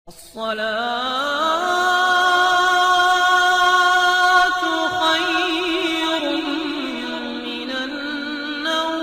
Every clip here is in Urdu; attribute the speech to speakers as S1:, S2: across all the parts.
S1: الصلاة خير من النوم۔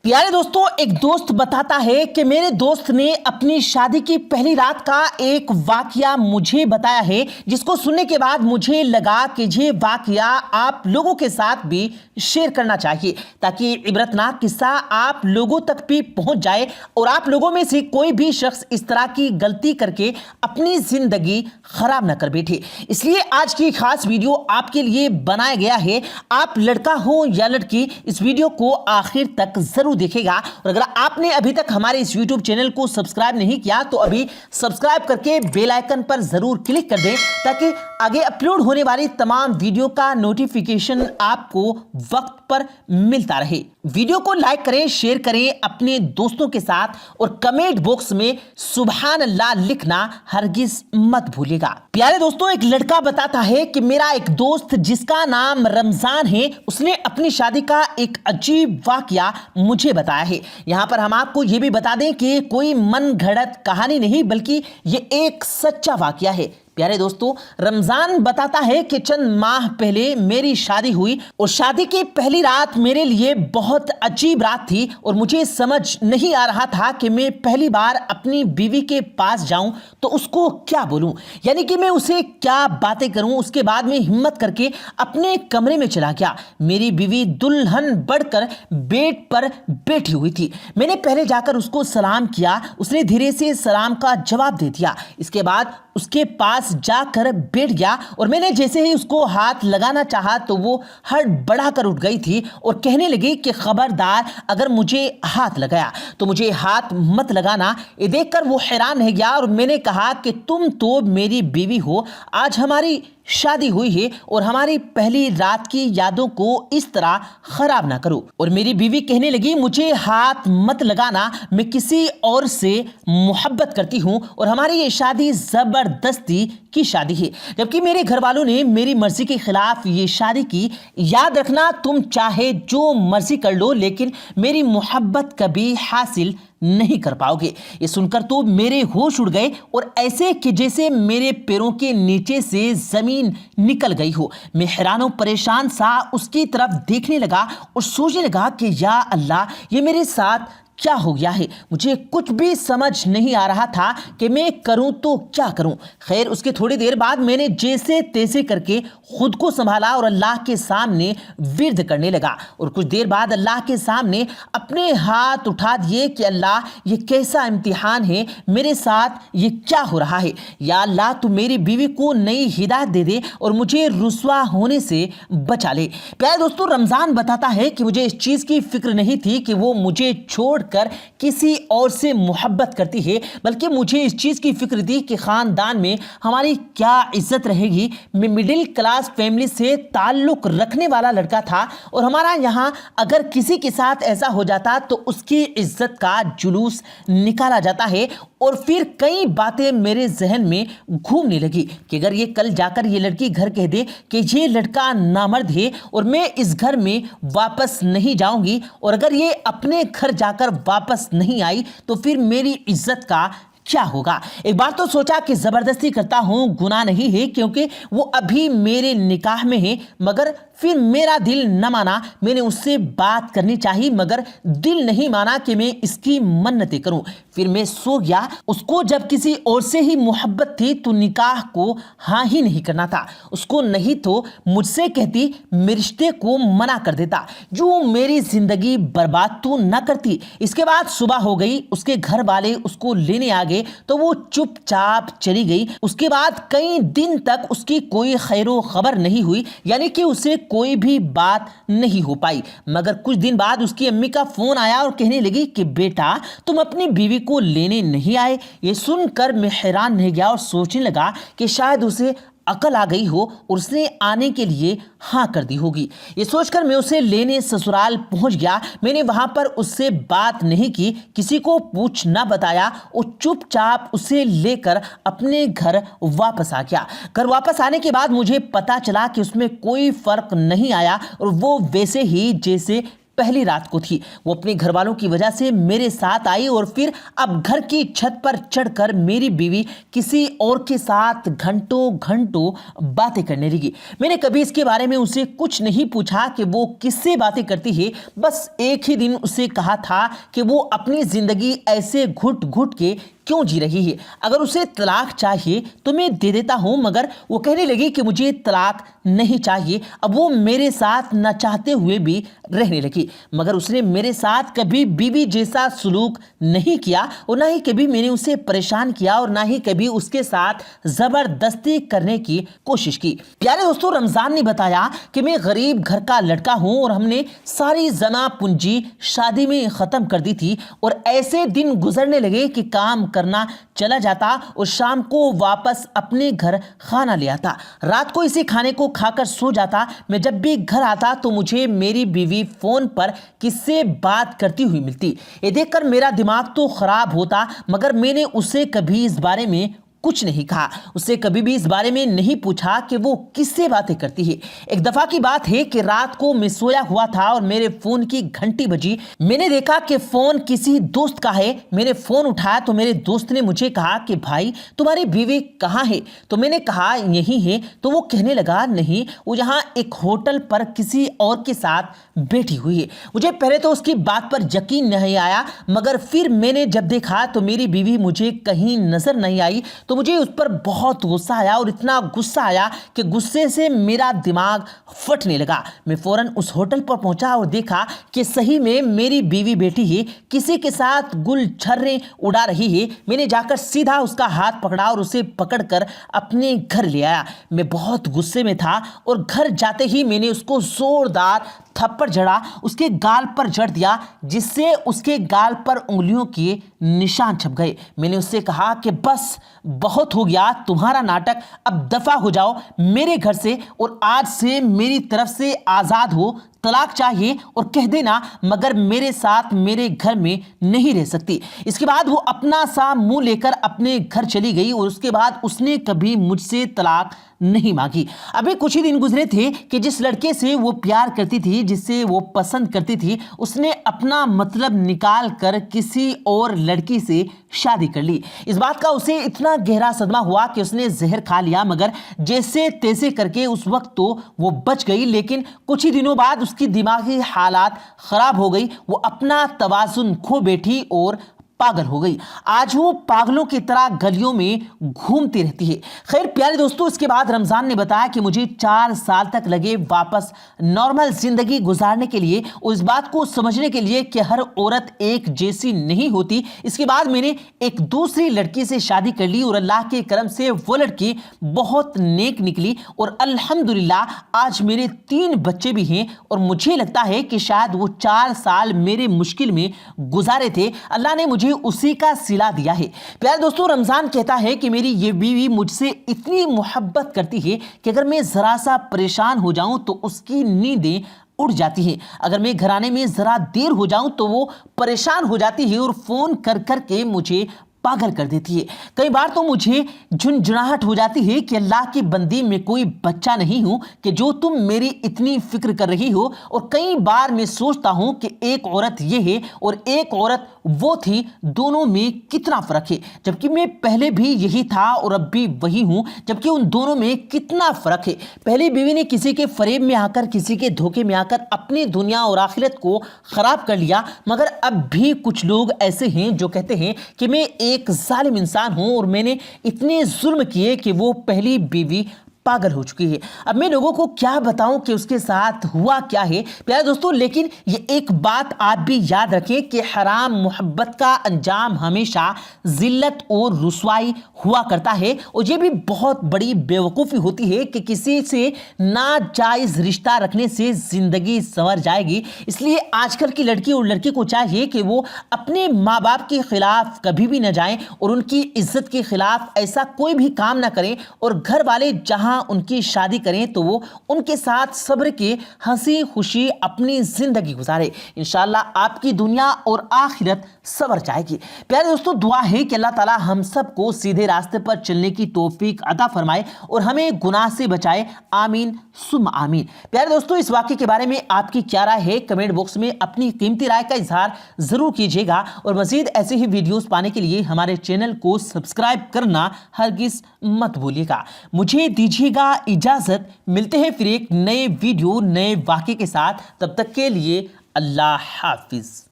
S2: پیارے دوستو، ایک دوست بتاتا ہے کہ میرے دوست نے اپنی شادی کی پہلی رات کا ایک واقعہ مجھے بتایا ہے، جس کو سننے کے بعد مجھے لگا کہ یہ واقعہ آپ لوگوں کے ساتھ بھی شیئر کرنا چاہیے تاکہ عبرتناک قصہ آپ لوگوں تک بھی پہنچ جائے اور آپ لوگوں میں سے کوئی بھی شخص اس طرح کی غلطی کر کے اپنی زندگی خراب نہ کر بیٹھے۔ اس لیے آج کی خاص ویڈیو آپ کے لیے بنایا گیا ہے۔ آپ لڑکا ہو یا لڑکی، اس ویڈیو کو آخر تک ضرور دیکھے گا، اور اگر آپ نے ابھی تک ہمارے اس یوٹیوب چینل کو سبسکرائب نہیں کیا تو ابھی سبسکرائب کر کے بیل آئیکن پر ضرور کلک کر دیں تاکہ آگے اپلوڈ ہونے والی تمام ویڈیو کا نوٹیفیکیشن آپ کو وقت پر ملتا رہے۔ ویڈیو کو لائک کریں، شیئر کریں اپنے دوستوں کے ساتھ، اور کمنٹ باکس میں سبحان اللہ لکھنا ہرگز مت بھولیے گا۔ پیارے دوستوں، ایک لڑکا بتاتا ہے کہ میرا ایک دوست جس کا نام رمضان ہے، اس نے اپنی شادی کا ایک عجیب واقعہ مجھے بتایا ہے۔ یہاں پر ہم آپ کو یہ بھی بتا دیں کہ کوئی من گھڑت کہانی نہیں بلکہ یہ ایک سچا واقعہ ہے۔ پیارے دوستو، رمضان بتاتا ہے کہ چند ماہ پہلے میری شادی ہوئی، اور شادی کی پہلی رات میرے لیے بہت عجیب رات تھی، اور مجھے سمجھ نہیں آ رہا تھا کہ میں پہلی بار اپنی بیوی کے پاس جاؤں تو اس کو کیا بولوں، یعنی کہ میں اسے کیا باتیں کروں۔ اس کے بعد میں ہمت کر کے اپنے کمرے میں چلا گیا۔ میری بیوی دلہن بڑھ کر بیڈ پر بیٹھی ہوئی تھی۔ میں نے پہلے جا کر اس کو سلام کیا، اس نے دھیرے سے سلام کا جواب دے دیا۔ اس کے بعد اس کے پاس جا کر بیٹھ گیا، اور میں نے جیسے ہی اس کو ہاتھ لگانا چاہا تو وہ ہڑبڑا کر اٹھ گئی تھی اور کہنے لگی کہ خبردار، اگر مجھے ہاتھ لگایا تو مجھے ہاتھ مت لگانا۔ یہ دیکھ کر وہ حیران رہ گیا، اور میں نے کہا کہ تم تو میری بیوی ہو، آج ہماری شادی ہوئی ہے اور ہماری پہلی رات کی یادوں کو اس طرح خراب نہ کرو۔ اور میری بیوی کہنے لگی، مجھے ہاتھ مت لگانا، میں کسی اور سے محبت کرتی ہوں اور ہماری یہ شادی زبردستی کی شادی ہے، جبکہ میرے گھر والوں نے میری مرضی کے خلاف یہ شادی کی۔ یاد رکھنا، تم چاہے جو مرضی کر لو لیکن میری محبت کبھی حاصل نہیں کر پاؤ گے۔ یہ سن کر تو میرے ہوش اڑ گئے، اور ایسے کہ جیسے میرے پیروں کے نیچے سے زمین نکل گئی ہو۔ میں حیران و پریشان سا اس کی طرف دیکھنے لگا اور سوچنے لگا کہ یا اللہ، یہ میرے ساتھ کیا ہو گیا ہے؟ مجھے کچھ بھی سمجھ نہیں آ رہا تھا کہ میں کروں تو کیا کروں۔ خیر، اس کے تھوڑی دیر بعد میں نے جیسے تیسے کر کے خود کو سنبھالا اور اللہ کے سامنے ورد کرنے لگا، اور کچھ دیر بعد اللہ کے سامنے اپنے ہاتھ اٹھا دیے کہ اللہ، یہ کیسا امتحان ہے، میرے ساتھ یہ کیا ہو رہا ہے؟ یا اللہ، تو میری بیوی کو نئی ہدایت دے دے اور مجھے رسوا ہونے سے بچا لے۔ پیارے دوستو، رمضان بتاتا ہے کہ مجھے اس چیز کی فکر نہیں تھی کہ وہ مجھے چھوڑ کر کسی اور سے محبت کرتی ہے، بلکہ مجھے اس چیز کی فکر تھی کہ خاندان میں ہماری کیا عزت رہے گی۔ میں مڈل کلاس فیملی سے تعلق رکھنے والا لڑکا تھا، اور ہمارا یہاں اگر کسی کے ساتھ ایسا ہو جاتا تو اس کی عزت کا جلوس نکالا جاتا ہے۔ اور پھر کئی باتیں میرے ذہن میں گھومنے لگی کہ اگر یہ کل جا کر یہ لڑکی گھر کہہ دے کہ یہ لڑکا نامرد ہے اور میں اس گھر میں واپس نہیں جاؤں گی، اور اگر یہ اپنے گھر جا کر واپس نہیں آئی تو پھر میری عزت کا کیا ہوگا؟ ایک بار تو سوچا کہ زبردستی کرتا ہوں گناہ نہیں ہے، کیونکہ وہ ابھی میرے نکاح میں ہے، مگر پھر میرا دل نہ مانا۔ میں نے اس سے بات کرنی چاہی، مگر دل نہیں مانا کہ میں اس کی منتیں کروں۔ پھر میں سو گیا۔ اس کو جب کسی اور سے ہی محبت تھی تو نکاح کو ہاں ہی نہیں کرنا تھا، اس کو نہیں تو مجھ سے کہتی، میں رشتے کو منع کر دیتا، جو میری زندگی برباد تو نہ کرتی۔ اس کے بعد صبح ہو گئی، اس کے گھر والے اس کو لینے آ گئے تو وہ چپ چاپ چلی گئی۔ اس کے بعد کئی دن تک اس کی کوئی خیر و خبر نہیں ہوئی، یعنی کہ اسے کوئی بھی بات نہیں ہو پائی۔ مگر کچھ دن بعد اس کی امی کا فون آیا اور کہنے لگی کہ بیٹا، تم اپنی بیوی کو لینے نہیں آئے۔ یہ سن کر میں حیران رہ گیا اور سوچنے لگا کہ شاید اسے عقل آ گئی ہو اور اس نے آنے کے لیے ہاں کر دی ہوگی۔ یہ سوچ کر میں اسے لینے سسرال پہنچ گیا۔ میں نے وہاں پر اس سے بات نہیں کی، کسی کو پوچھ نہ بتایا، اور چپ چاپ اسے لے کر اپنے گھر واپس آ گیا۔ گھر واپس آنے کے بعد مجھے پتا چلا کہ اس میں کوئی فرق نہیں آیا، اور وہ ویسے ہی جیسے پہلی رات کو تھی۔ وہ اپنے گھر والوں کی وجہ سے میرے ساتھ آئی اور پھر اب گھر کی چھت پر چڑھ کر میری بیوی کسی اور کے ساتھ گھنٹوں گھنٹوں باتیں کرنے لگی۔ میں نے کبھی اس کے بارے میں اسے کچھ نہیں پوچھا کہ وہ کس سے باتیں کرتی ہے، بس ایک ہی دن اسے کہا تھا کہ وہ اپنی زندگی ایسے گھٹ گھٹ کے کیوں جی رہی ہے، اگر اسے طلاق چاہیے تو میں دے دیتا ہوں، مگر وہ کہنے لگی کہ مجھے طلاق نہیں چاہیے۔ اب وہ میرے ساتھ نہ چاہتے ہوئے بھی رہنے لگی، مگر اس نے میرے ساتھ کبھی بیوی جیسا سلوک نہیں کیا اور نہ ہی کبھی میں نے اسے پریشان کیا اور نہ ہی کبھی اس کے ساتھ زبردستی کرنے کی کوشش کی۔ پیارے دوستو، رمضان نے بتایا کہ میں غریب گھر کا لڑکا ہوں اور ہم نے ساری جمع پونجی شادی میں ختم کر دی تھی اور ایسے دن گزرنے لگے کہ کام کرنا چلا جاتا اور شام کو واپس اپنے گھر کھانا لے آتا، رات کو اسی کھانے کو کھا کر سو جاتا۔ میں جب بھی گھر آتا تو مجھے میری بیوی فون پر کس سے بات کرتی ہوئی ملتی۔ یہ دیکھ کر میرا دماغ تو خراب ہوتا، مگر میں نے اسے کبھی اس بارے میں کچھ نہیں کہا، اسے کبھی بھی اس بارے میں نہیں پوچھا کہ وہ کس سے باتیں کرتی ہے۔ ایک دفعہ کی بات ہے کہ رات کو میں سویا ہوا تھا اور میرے فون کی گھنٹی بجی۔ میں نے دیکھا کہ فون کسی دوست کا ہے۔ میں نے فون اٹھایا تو میرے دوست نے مجھے کہا کہ بھائی تمہاری بیوی کہاں ہے؟ تو میں نے کہا یہی ہے۔ تو وہ کہنے لگا نہیں، وہ یہاں ایک ہوٹل پر کسی اور کے ساتھ بیٹھی ہوئی ہے۔ مجھے پہلے تو اس کی بات پر یقین نہیں آیا، مگر پھر میں نے جب دیکھا تو میری بیوی مجھے کہیں نظر نہیں آئی تو مجھے اس پر بہت غصہ آیا اور اتنا غصہ آیا کہ غصے سے میرا دماغ پھٹنے لگا۔ میں فوراً اس ہوٹل پر پہنچا اور دیکھا کہ صحیح میں میری بیوی بیٹھی ہے، کسی کے ساتھ گل چھرے اڑا رہی ہے۔ میں نے جا کر سیدھا اس کا ہاتھ پکڑا اور اسے پکڑ کر اپنے گھر لے آیا۔ میں بہت غصے میں تھا اور گھر جاتے ہی میں نے اس کو زوردار تھپڑ جڑا، اس کے گال پر جڑ دیا، جس سے اس کے گال پر انگلیوں کے نشان چھپ گئے۔ میں نے اس سے کہا کہ بس بہت ہو گیا تمہارا ناٹک، اب دفع ہو جاؤ میرے گھر سے اور آج سے میری طرف سے آزاد ہو، طلاق چاہیے اور کہہ دینا مگر میرے ساتھ میرے گھر میں نہیں رہ سکتی۔ اس کے بعد وہ اپنا سا منہ لے کر اپنے گھر چلی گئی اور اس کے بعد اس نے کبھی مجھ سے طلاق نہیں مانگی۔ ابھی کچھ ہی دن گزرے تھے کہ جس لڑکے سے وہ پیار کرتی تھی، جس سے وہ پسند کرتی تھی، اس نے اپنا مطلب نکال کر کسی اور لڑکی سے شادی کر لی۔ اس بات کا اسے اتنا گہرا صدمہ ہوا کہ اس نے زہر کھا لیا، مگر جیسے تیسے کر کے اس وقت تو وہ بچ گئی، لیکن کچھ ہی دنوں بعد اس کی دماغی حالات خراب ہو گئی، وہ اپنا توازن کھو بیٹھی اور پاگل ہو گئی۔ آج وہ پاگلوں کی طرح گلیوں میں گھومتی رہتی ہے۔ خیر پیارے دوستو، اس کے بعد رمضان نے بتایا کہ مجھے 4 سال تک لگے واپس نارمل زندگی گزارنے کے لیے اور اس بات کو سمجھنے کے لیے کہ ہر عورت ایک جیسی نہیں ہوتی۔ اس کے بعد میں نے ایک دوسری لڑکی سے شادی کر لی اور اللہ کے کرم سے وہ لڑکی بہت نیک نکلی اور الحمدللہ آج میرے 3 بچے بھی ہیں اور مجھے لگتا ہے کہ شاید وہ 4 سال میرے مشکل میں گزارے تھے، اللہ نے مجھے اسی کا صلہ دیا ہے۔ پیارے دوستو، رمضان کہتا ہے کہ میری یہ بیوی مجھ سے اتنی محبت کرتی ہے کہ اگر میں ذرا سا پریشان ہو جاؤں تو اس کی نیندیں اڑ جاتی ہیں، اگر میں گھر آنے میں ذرا دیر ہو جاؤں تو وہ پریشان ہو جاتی ہے اور فون کر کر کے مجھے پاگل کر دیتی ہے۔ کئی بار تو مجھے جھنجھناہٹ ہو جاتی ہے کہ اللہ کی بندی میں کوئی بچہ نہیں ہوں کہ جو تم میری اتنی فکر کر رہی ہو، اور کئی بار میں سوچتا ہوں کہ ایک عورت یہ ہے اور ایک عورت وہ تھی، دونوں میں کتنا فرق ہے، جبکہ میں پہلے بھی یہی تھا اور اب بھی وہی ہوں، جبکہ ان دونوں میں کتنا فرق ہے۔ پہلی بیوی نے کسی کے فریب میں آ کر، کسی کے دھوکے میں آ کر اپنی دنیا اور آخرت کو خراب کر لیا، مگر اب بھی کچھ لوگ ایسے ہیں جو کہتے ہیں کہ میں ایک ظالم انسان ہوں اور میں نے اتنے ظلم کیے کہ وہ پہلی بیوی پاگل ہو چکی ہے۔ اب میں لوگوں کو کیا بتاؤں کہ اس کے ساتھ ہوا کیا ہے پیارے دوستو، لیکن یہ ایک بات آپ بھی یاد رکھیں کہ حرام محبت کا انجام ہمیشہ ذلت اور رسوائی ہوا کرتا ہے، اور یہ بھی بہت بڑی بیوقوفی ہوتی ہے کہ کسی سے ناجائز رشتہ رکھنے سے زندگی سنور جائے گی۔ اس لیے آج کل کی لڑکی اور لڑکے کو چاہیے کہ وہ اپنے ماں باپ کے خلاف کبھی بھی نہ جائیں اور ان کی عزت کے خلاف ایسا کوئی بھی کام نہ کریں، اور گھر والے جہاں جہاں ان کی شادی کریں تو وہ ان کے ساتھ صبر کے ہنسی خوشی اپنی زندگی گزارے۔ انشاءاللہ آپ کی دنیا اور آخرت سنور جائے گی۔ پیارے دوستو، دعا ہے کہ اللہ تعالی ہم سب کو سیدھے راستے پر چلنے کی توفیق عطا فرمائے اور ہمیں گناہ سے بچائے، آمین ثم آمین۔ پیارے دوستو، اس واقعے کے بارے میں آپ کی کیا رائے ہے؟ کمنٹ باکس میں اپنی قیمتی رائے کا اظہار ضرور کیجیے گا، اور مزید ایسے ہی ویڈیوز پانے کے لیے ہمارے چینل کو سبسکرائب کرنا ہرگز مت بھولیے گا۔ مجھے دیجیے گا اجازت، ملتے ہیں پھر ایک نئے ویڈیو نئے واقعے کے ساتھ، تب تک کے لیے اللہ حافظ۔